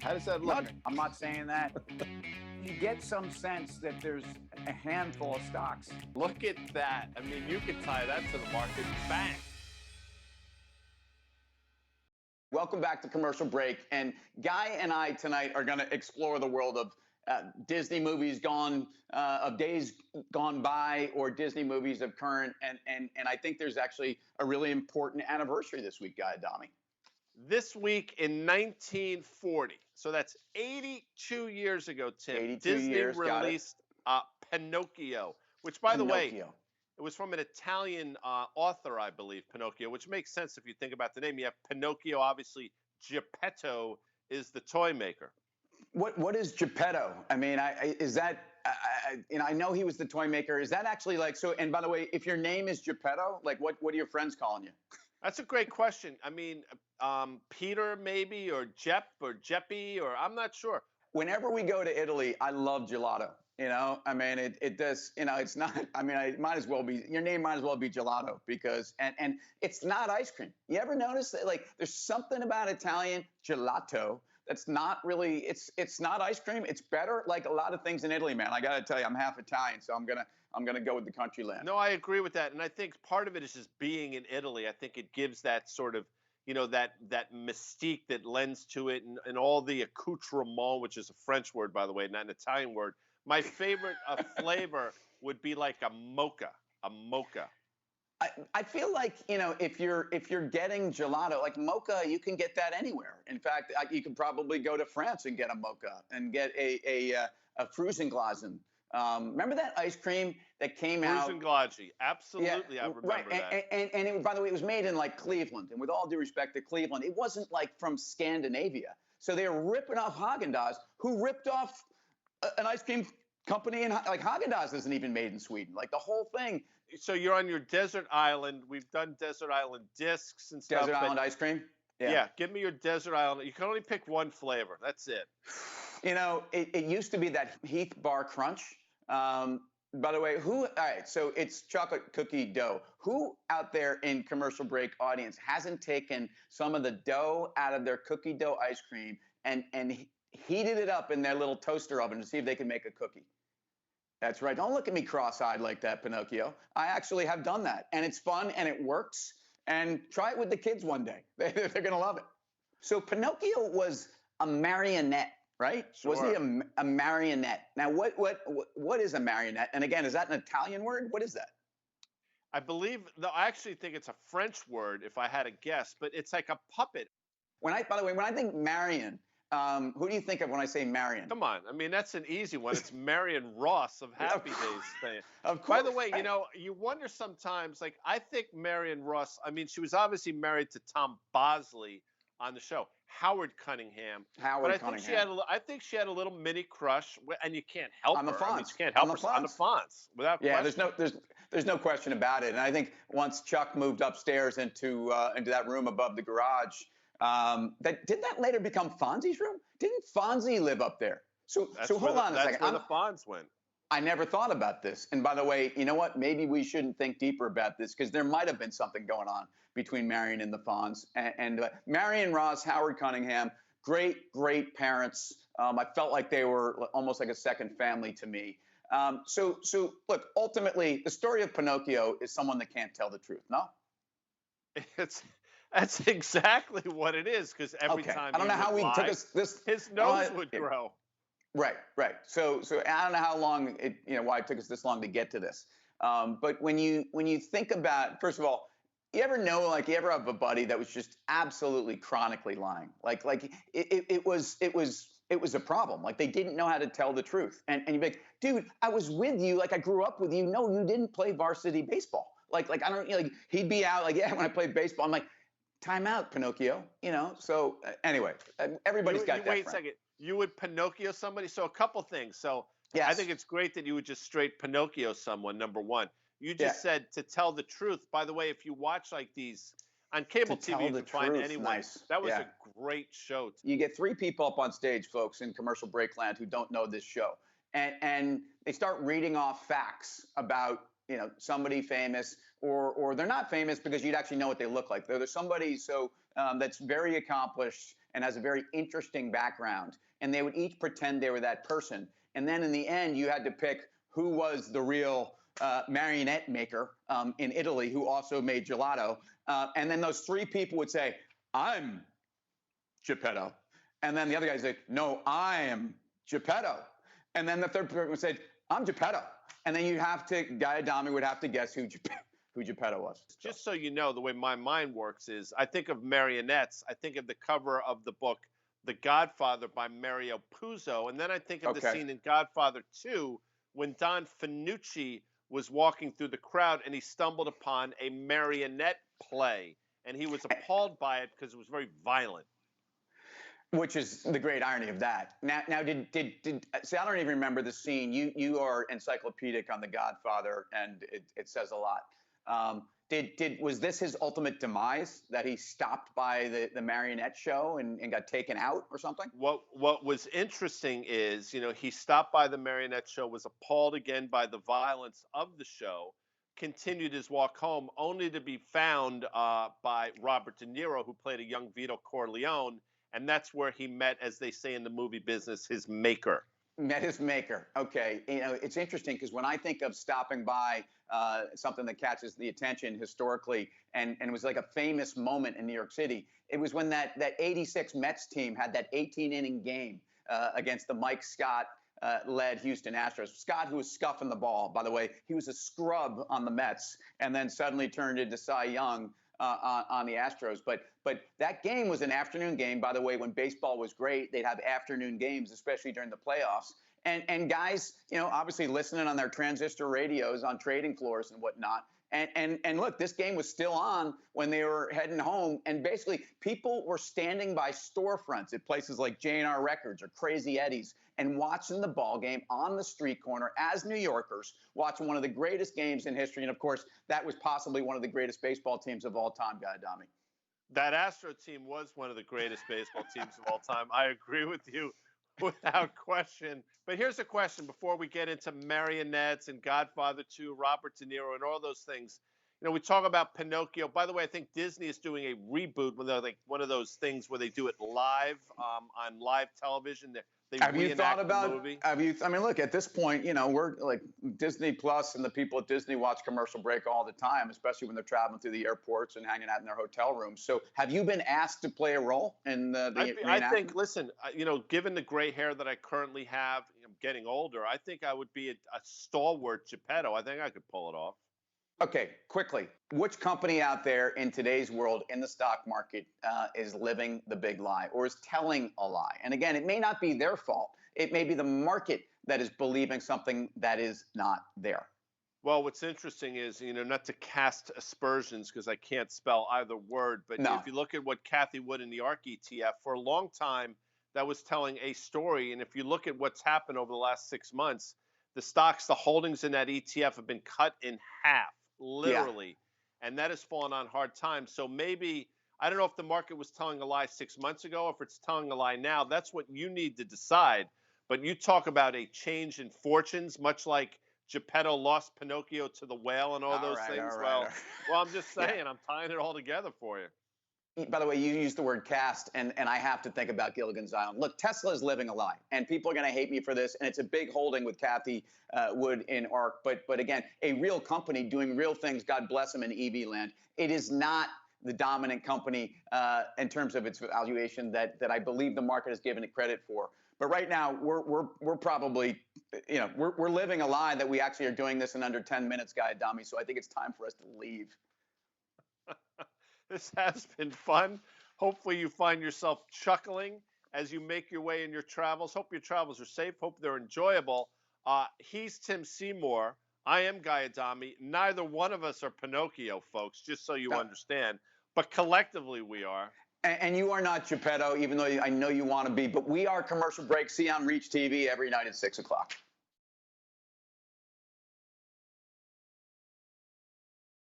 How does that No, look? I'm not saying that. You get some sense that there's a handful of stocks. Look at that. I mean, you could tie that to the market. Bang. Welcome back to Commercial Break. And Guy and I tonight are going to explore the world of Disney movies of days gone by, or Disney movies of current. And I think there's actually a really important anniversary this week, Guy Adami. This week in 1940, so that's 82 years ago, Tim, 82 Disney years, released Pinocchio, which, by the way, it was from an Italian author, I believe, Pinocchio, which makes sense if you think about the name. You have Pinocchio, obviously. Geppetto is the toy maker. What is Geppetto? I mean, I know he was the toy maker. Is that actually like so? And by the way, if your name is Geppetto, like what are your friends calling you? That's a great question. I mean, Peter maybe, or Jep, or Jeppy, or I'm not sure. Whenever we go to Italy, I love gelato. You know, I mean, it does. You know, it's not. I mean, it might as well be. Your name might as well be gelato because and it's not ice cream. You ever notice that? Like, there's something about Italian gelato that's not really. It's not ice cream. It's better. Like a lot of things in Italy, man. I got to tell you, I'm half Italian, so I'm gonna go with the country land. No, I agree with that, and I think part of it is just being in Italy. I think it gives that sort of, that mystique that lends to it, and all the accoutrement, which is a French word, by the way, not an Italian word. My favorite flavor would be like a mocha. A mocha. I feel like, if you're getting gelato, like mocha, you can get that anywhere. In fact, you can probably go to France and get a mocha and get a Frusenglasen. Remember that ice cream that came out? Frusenglasen, absolutely, yeah, I remember that. And by the way, it was made in like Cleveland. And with all due respect to Cleveland, it wasn't like from Scandinavia. So they were ripping off Haagen-Dazs, who ripped off an ice cream company, and like Haagen-Dazs isn't even made in Sweden. Like the whole thing. So you're on your desert island. We've done desert island discs and stuff. Desert island ice cream. Yeah, give me your desert island. You can only pick one flavor. That's it. It used to be that Heath Bar Crunch. By the way, all right, so it's chocolate cookie dough. Who out there in Commercial Break audience hasn't taken some of the dough out of their cookie dough ice cream and heated it up in their little toaster oven to see if they can make a cookie? That's right. Don't look at me cross-eyed like that, Pinocchio. I actually have done that, and it's fun, and it works. And try it with the kids one day. They're going to love it. So Pinocchio was a marionette, right? Sure. Wasn't he a marionette? Now, what is a marionette? And again, is that an Italian word? What is that? I believe, I actually think it's a French word, if I had to guess, but it's like a puppet. By the way, when I think Marion, who do you think of when I say Marion? Come on. I mean, that's an easy one. It's Marion Ross of Happy Days. Of course. By the way, you wonder sometimes, like, I think Marion Ross, I mean, she was obviously married to Tom Bosley on the show. Howard Cunningham. I think she had a little mini crush, and you can't help her. Fonz. I mean, you can't help her on the Fonz, without question. Yeah, there's no question about it. And I think once Chuck moved upstairs into that room above the garage, did that later become Fonzie's room? Didn't Fonzie live up there? So hold on a second. That's where the Fonz went. I never thought about this. And by the way, you know what? Maybe we shouldn't think deeper about this, because there might have been something going on between Marion and the Fonz. And Marion Ross, Howard Cunningham, great parents. I felt like they were almost like a second family to me. So look, ultimately, the story of Pinocchio is someone that can't tell the truth, no? That's exactly what it is, because every time I don't know how we took us this. His nose would grow. Right. So I don't know how long why it took us this long to get to this. But when you think about, first of all, you ever have a buddy that was just absolutely chronically lying? Like it was a problem. Like they didn't know how to tell the truth. And you'd be like, dude, I was with you. Like I grew up with you. No, you didn't play varsity baseball. Like I don't, like he'd be out like, yeah, when I played baseball. I'm like, time out, Pinocchio. So anyway, everybody's got that. Wait a second. You would Pinocchio somebody? So a couple things. So yes. I think it's great that you would just straight Pinocchio someone, number one. You just said to tell the truth. By the way, if you watch like these on cable TV, you can find anyone. Nice. That was a great show. You get three people up on stage, folks, in Commercial Break Land who don't know this show. And they start reading off facts about somebody famous, or they're not famous because you'd actually know what they look like. They're somebody that's very accomplished and has a very interesting background. And they would each pretend they were that person. And then in the end, you had to pick who was the real marionette maker in Italy, who also made gelato. And then those three people would say, I'm Geppetto. And then the other guy said, no, I am Geppetto. And then the third person would say, I'm Geppetto. And then Guy Adami would have to guess who Geppetto was. Just so you know, the way my mind works is I think of marionettes. I think of the cover of the book The Godfather by Mario Puzo. And then I think of the scene in Godfather 2 when Don Fanucci was walking through the crowd and he stumbled upon a marionette play. And he was appalled by it because it was very violent. Which is the great irony of that. Now, see, I don't even remember the scene. You are encyclopedic on The Godfather, and it says a lot. Was this his ultimate demise, that he stopped by the marionette show and got taken out or something? What was interesting is, he stopped by the marionette show, was appalled again by the violence of the show, continued his walk home, only to be found by Robert De Niro, who played a young Vito Corleone. And that's where he met, as they say in the movie business, his maker. Met his maker. Okay. It's interesting because when I think of stopping by something that catches the attention historically, and it was like a famous moment in New York City, it was when that 86 Mets team had that 18-inning game against the Mike Scott led Houston Astros. Scott, who was scuffing the ball, by the way, he was a scrub on the Mets and then suddenly turned into Cy Young on the Astros. But that game was an afternoon game. By the way, when baseball was great, they'd have afternoon games, especially during the playoffs. And guys, obviously listening on their transistor radios on trading floors and whatnot. And look, this game was still on when they were heading home. And basically, people were standing by storefronts at places like J&R Records or Crazy Eddie's and watching the ball game on the street corner as New Yorkers, watching one of the greatest games in history. And of course, that was possibly one of the greatest baseball teams of all time, Guy Adami. That Astro team was one of the greatest baseball teams of all time. I agree with you without question. But here's a question before we get into marionettes and Godfather 2, Robert De Niro, and all those things. We talk about Pinocchio. By the way, I think Disney is doing a reboot when they're like one of those things where they do it live on live television. Have you thought about the movie? I mean, look, at this point, we're like Disney Plus and the people at Disney watch Commercial Break all the time, especially when they're traveling through the airports and hanging out in their hotel rooms. So have you been asked to play a role in the I think, listen, given the gray hair that I currently have, I'm getting older, I think I would be a stalwart Geppetto. I think I could pull it off. Okay, quickly, which company out there in today's world in the stock market is living the big lie or is telling a lie? And again, it may not be their fault. It may be the market that is believing something that is not there. Well, what's interesting is, not to cast aspersions because I can't spell either word, but if you look at what Cathie Wood in the ARK ETF, for a long time, that was telling a story. And if you look at what's happened over the last 6 months, the holdings in that ETF have been cut in half. Literally. Yeah. And that has fallen on hard times. So maybe, I don't know if the market was telling a lie 6 months ago, if it's telling a lie now. That's what you need to decide. But you talk about a change in fortunes, much like Geppetto lost Pinocchio to the whale and all those things. Well, I'm just saying, I'm tying it all together for you. By the way, you used the word cast, and I have to think about Gilligan's Island. Look, Tesla is living a lie, and people are going to hate me for this, and it's a big holding with Cathie Wood in ARK. But again, a real company doing real things, God bless them, in EV land. It is not the dominant company in terms of its valuation that I believe the market has given it credit for. But right now, we're probably, we're living a lie that we actually are doing this in under 10 minutes, Guy Adami. So I think it's time for us to leave. This has been fun. Hopefully you find yourself chuckling as you make your way in your travels. Hope your travels are safe. Hope they're enjoyable. He's Tim Seymour. I am Guy Adami. Neither one of us are Pinocchio, folks, just so you understand. But collectively we are. And you are not Geppetto, even though I know you want to be. But we are Commercial Break. See you on Reach TV every night at 6 o'clock.